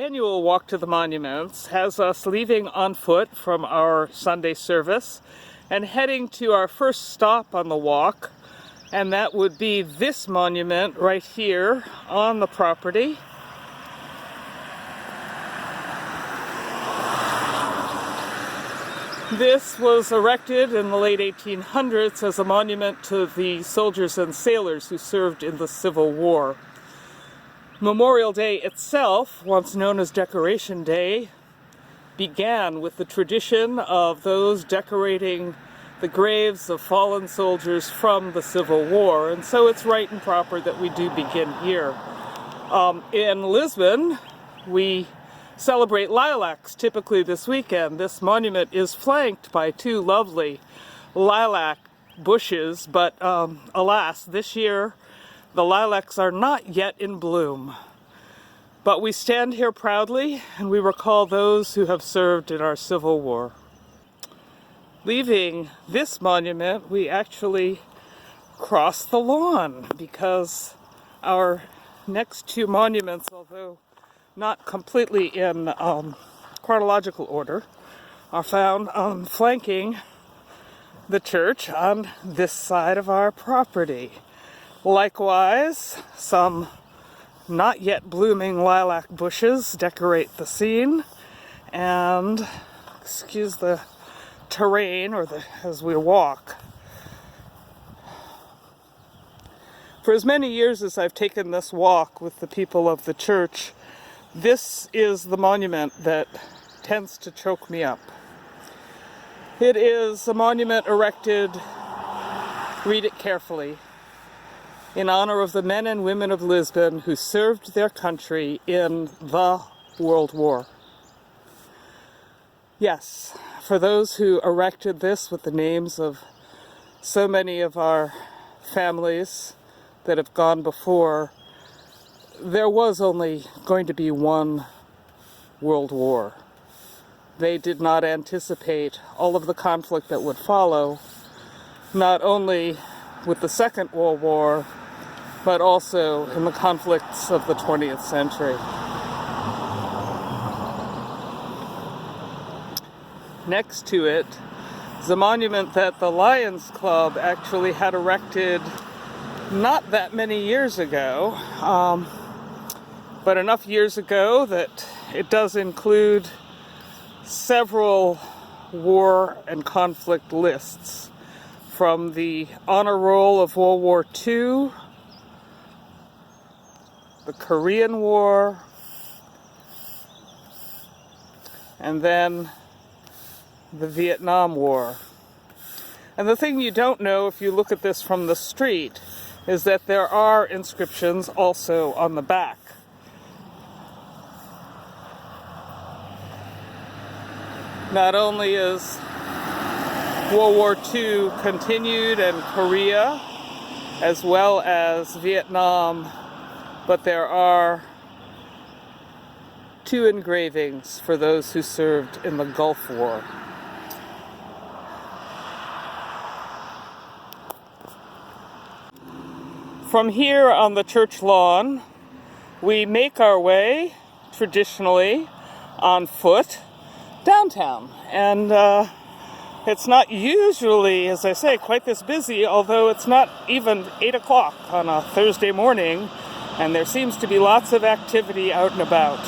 annual walk to the monuments has us leaving on foot from our Sunday service and heading to our first stop on the walk, and that would be this monument right here on the property. This was erected in the late 1800s as a monument to the soldiers and sailors who served in the Civil War. Memorial Day itself, once known as Decoration Day, began with the tradition of those decorating the graves of fallen soldiers from the Civil War, and so it's right and proper that we do begin here. In Lisbon, we celebrate lilacs typically this weekend. This monument is flanked by two lovely lilac bushes, but alas, this year the lilacs are not yet in bloom. But we stand here proudly and we recall those who have served in our Civil War. Leaving this monument, we actually cross the lawn because our next two monuments, although not completely in chronological order, are found flanking the church on this side of our property. Likewise, some not yet blooming lilac bushes decorate the scene, and excuse the terrain as we walk. For as many years as I've taken this walk with the people of the church, this is the monument that tends to choke me up. It is a monument erected, read it carefully, in honor of the men and women of Lisbon who served their country in the World War. Yes, for those who erected this with the names of so many of our families that have gone before, there was only going to be one World War. They did not anticipate all of the conflict that would follow, not only with the Second World War, but also in the conflicts of the 20th century. Next to it is a monument that the Lions Club actually had erected not that many years ago, but enough years ago that it does include several war and conflict lists, from the honor roll of World War II, the Korean War, and then the Vietnam War. And the thing you don't know if you look at this from the street is that there are inscriptions also on the back. Not only is World War II continued and Korea, as well as Vietnam, but there are two engravings for those who served in the Gulf War. From here on the church lawn, we make our way, traditionally, on foot downtown. And it's not usually, as I say, quite this busy, although it's not even 8 o'clock on a Thursday morning, and there seems to be lots of activity out and about.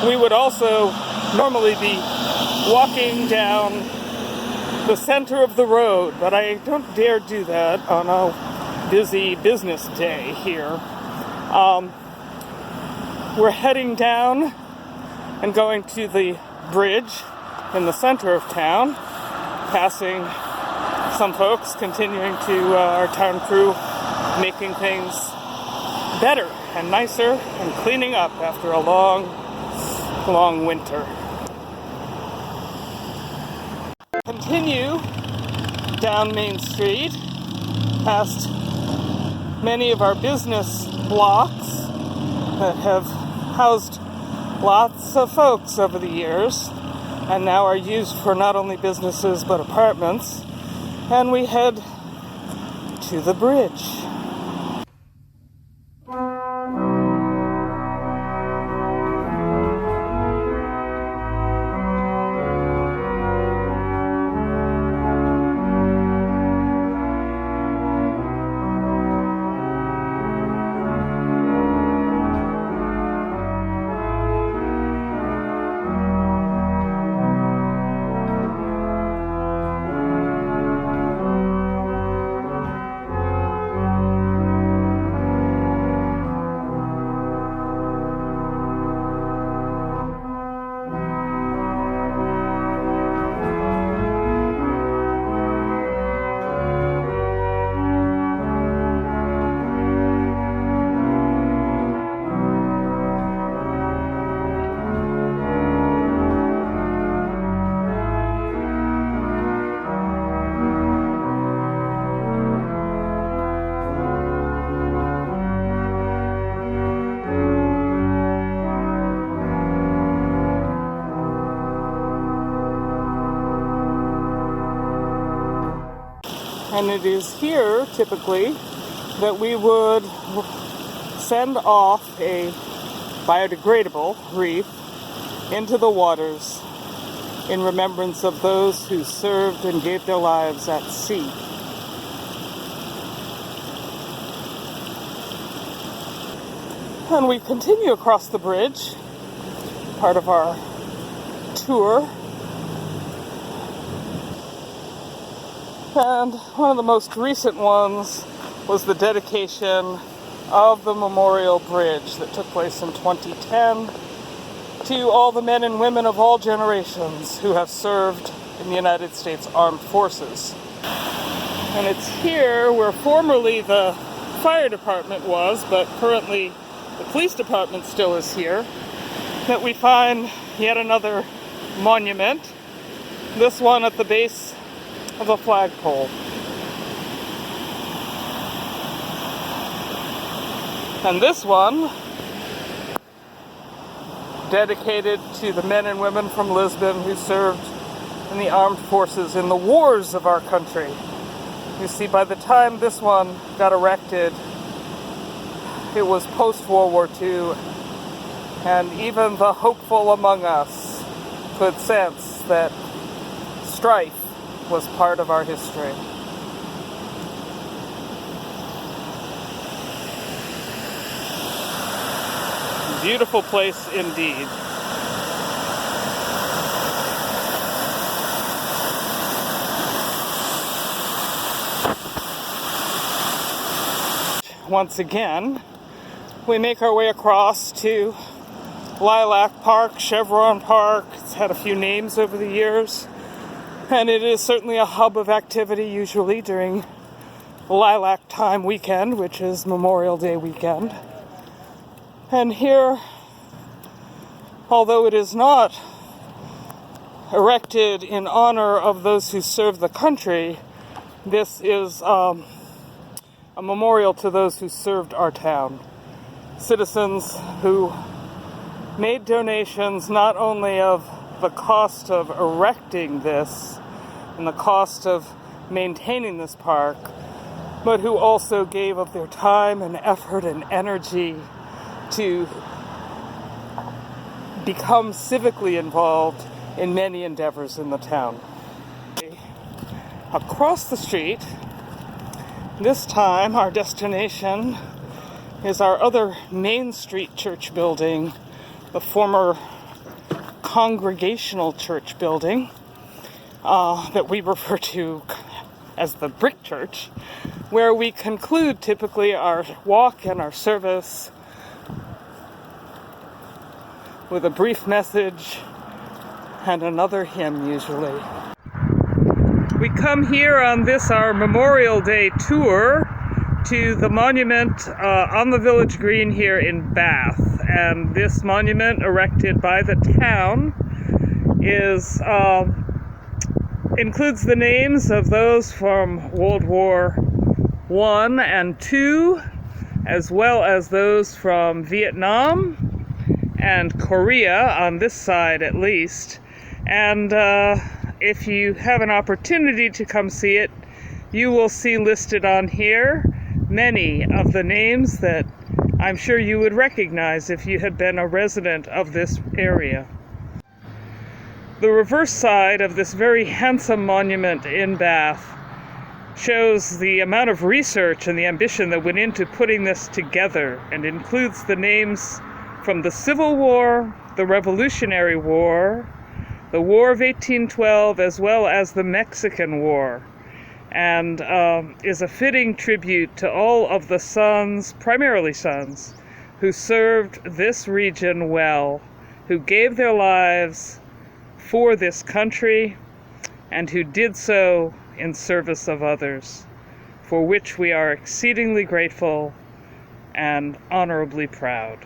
We would also normally be walking down the center of the road, but I don't dare do that on a busy business day here. We're heading down and going to the bridge in the center of town, passing some folks, continuing to our town crew, making things better and nicer and cleaning up after a long winter. Continue down Main Street, past many of our business blocks that have housed lots of folks over the years and now are used for not only businesses but apartments, and we head to the bridge. And it is here, typically, that we would send off a biodegradable wreath into the waters in remembrance of those who served and gave their lives at sea. And we continue across the bridge, part of our tour. And one of the most recent ones was the dedication of the Memorial Bridge that took place in 2010 to all the men and women of all generations who have served in the United States Armed Forces. And it's here where formerly the fire department was, but currently the police department still is here, that we find yet another monument, this one at the base of a flagpole. And this one, dedicated to the men and women from Lisbon who served in the armed forces in the wars of our country. You see, by the time this one got erected, it was post-World War II, and even the hopeful among us could sense that strife was part of our history. Beautiful place indeed. Once again, we make our way across to Lilac Park, Chevron Park. It's had a few names over the years, and it is certainly a hub of activity usually during Lilac Time weekend, which is Memorial Day weekend. And here, although it is not erected in honor of those who served the country, this is a memorial to those who served our town. Citizens who made donations not only of the cost of erecting this and the cost of maintaining this park, but who also gave of their time and effort and energy to become civically involved in many endeavors in the town. Across the street, this time our destination is our other Main Street church building, the former Congregational Church building that we refer to as the Brick Church, where we conclude typically our walk and our service with a brief message and another hymn usually. We come here on this, our Memorial Day tour, to the monument on the village green here in Bath. And this monument, erected by the town, is includes the names of those from World War I and II, as well as those from Vietnam and Korea, on this side at least. And if you have an opportunity to come see it, you will see listed on here many of the names that I'm sure you would recognize if you had been a resident of this area. The reverse side of this very handsome monument in Bath shows the amount of research and the ambition that went into putting this together, and includes the names from the Civil War, the Revolutionary War, the War of 1812, as well as the Mexican War, and is a fitting tribute to all of the sons, primarily sons, who served this region well, who gave their lives for this country, and who did so in service of others, for which we are exceedingly grateful and honorably proud.